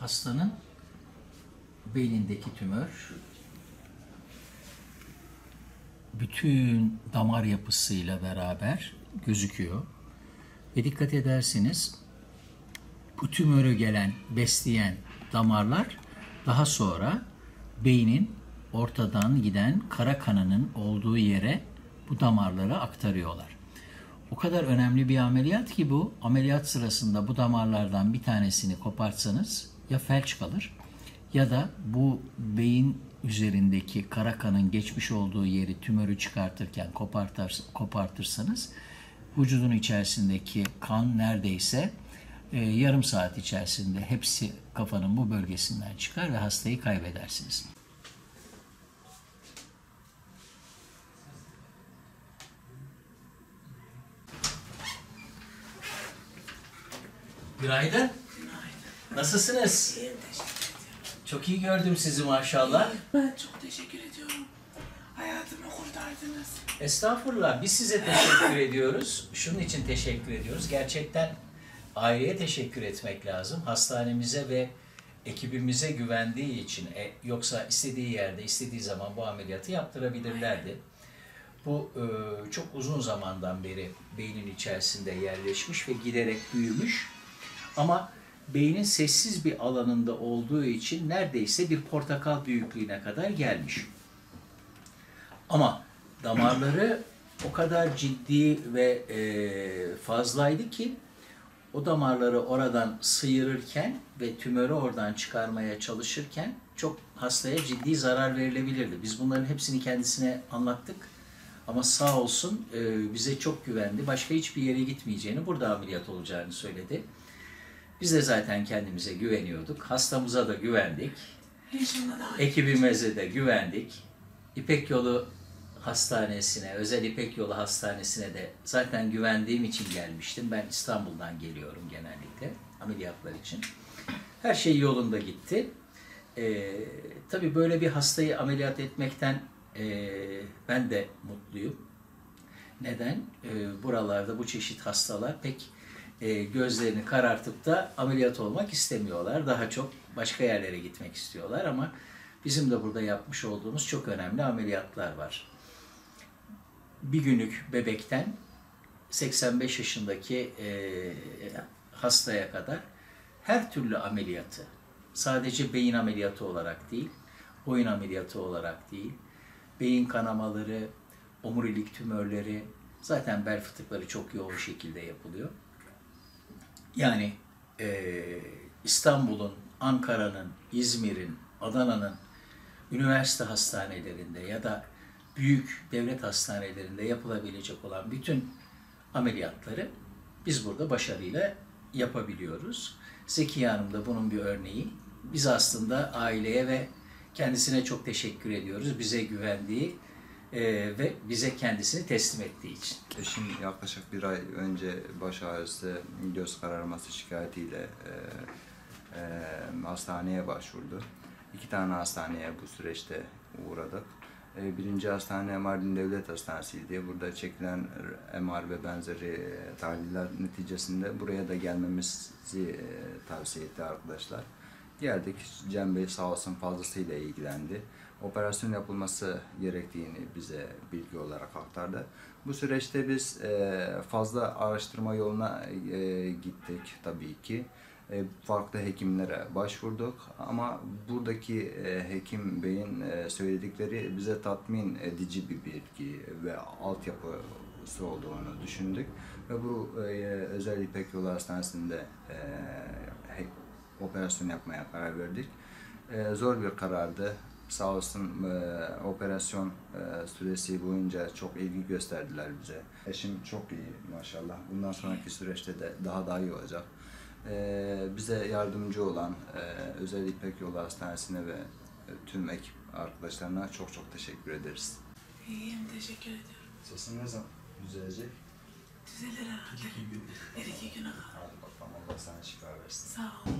hastanın beynindeki tümör bütün damar yapısıyla beraber gözüküyor. Ve dikkat ederseniz bu tümörü besleyen damarlar daha sonra beynin ortadan giden kara kanının olduğu yere bu damarları aktarıyorlar. O kadar önemli bir ameliyat ki bu. Ameliyat sırasında bu damarlardan bir tanesini kopartsanız ya felç kalır ya da bu beyin üzerindeki kara kanın geçmiş olduğu yeri tümörü çıkartırken kopartırsanız vücudun içerisindeki kan neredeyse yarım saat içerisinde hepsi kafanın bu bölgesinden çıkar ve hastayı kaybedersiniz. Günaydın. Günaydın. Nasılsınız? İyiyim, teşekkür ediyorum. Çok iyi gördüm sizi maşallah. Ben çok teşekkür ediyorum. Hayatımı kurtardınız. Estağfurullah. Biz size teşekkür ediyoruz. Şunun için teşekkür ediyoruz. Gerçekten aileye teşekkür etmek lazım. Hastanemize ve ekibimize güvendiği için. Yoksa istediği yerde, istediği zaman bu ameliyatı yaptırabilirlerdi. Bu çok uzun zamandan beri beynin içerisinde yerleşmiş ve giderek büyümüş. Ama beynin sessiz bir alanında olduğu için neredeyse bir portakal büyüklüğüne kadar gelmiş. Ama damarları o kadar ciddi ve fazlaydı ki o damarları oradan sıyırırken ve tümörü oradan çıkarmaya çalışırken çok hastaya ciddi zarar verilebilirdi. Biz bunların hepsini kendisine anlattık. Ama sağ olsun bize çok güvendi. Başka hiçbir yere gitmeyeceğini, burada ameliyat olacağını söyledi. Biz de zaten kendimize güveniyorduk. Hastamıza da güvendik. Ekibimize de güvendik. İpek Yolu Hastanesi'ne, özel İpek Yolu Hastanesi'ne de zaten güvendiğim için gelmiştim. Ben İstanbul'dan geliyorum genellikle ameliyatlar için. Her şey yolunda gitti. Tabii böyle bir hastayı ameliyat etmekten ben de mutluyum. Neden? Buralarda bu çeşit hastalar pek gözlerini karartıp da ameliyat olmak istemiyorlar. Daha çok başka yerlere gitmek istiyorlar ama bizim de burada yapmış olduğumuz çok önemli ameliyatlar var. Bir günlük bebekten 85 yaşındaki hastaya kadar her türlü ameliyatı, sadece beyin ameliyatı olarak değil, boyun ameliyatı olarak değil, beyin kanamaları, omurilik tümörleri, zaten bel fıtıkları çok yoğun şekilde yapılıyor. Yani İstanbul'un, Ankara'nın, İzmir'in, Adana'nın üniversite hastanelerinde ya da büyük devlet hastanelerinde yapılabilecek olan bütün ameliyatları biz burada başarıyla yapabiliyoruz. Zekiye Hanım da bunun bir örneği. Biz aslında aileye ve kendisine çok teşekkür ediyoruz. Bize güvendiği ve bize kendisini teslim ettiği için. Eşim yaklaşık bir ay önce baş ağrısı, göz kararması şikayetiyle hastaneye başvurdu. 2 tane hastaneye bu süreçte uğradık. Birinci hastane Mardin Devlet Hastanesi'ydi. Burada çekilen MR ve benzeri tahliller neticesinde buraya da gelmemizi tavsiye etti arkadaşlar. Geldik, Cem Bey sağ olsun fazlasıyla ilgilendi. Operasyon yapılması gerektiğini bize bilgi olarak aktardı. Bu süreçte biz fazla araştırma yoluna gittik tabii ki. Farklı hekimlere başvurduk ama buradaki hekim beyin söyledikleri bize tatmin edici bir bilgi ve altyapısı olduğunu düşündük. Ve bu özel İpek Yolu Hastanesi'nde operasyon yapmaya karar verdik. Zor bir karardı. Sağ olsun operasyon süresi boyunca çok ilgi gösterdiler bize. Eşim çok iyi maşallah. Bundan sonraki süreçte de daha iyi olacak. Bize yardımcı olan özel İpek Yolu Hastanesi'ne ve tüm ekip arkadaşlarına çok çok teşekkür ederiz. İyiyim, teşekkür ediyorum. Sesin ne zaman düzelecek? Düzelir herhalde. 2 güne kaldı. Hadi bakalım, Allah sana şifa versin. Sağ ol.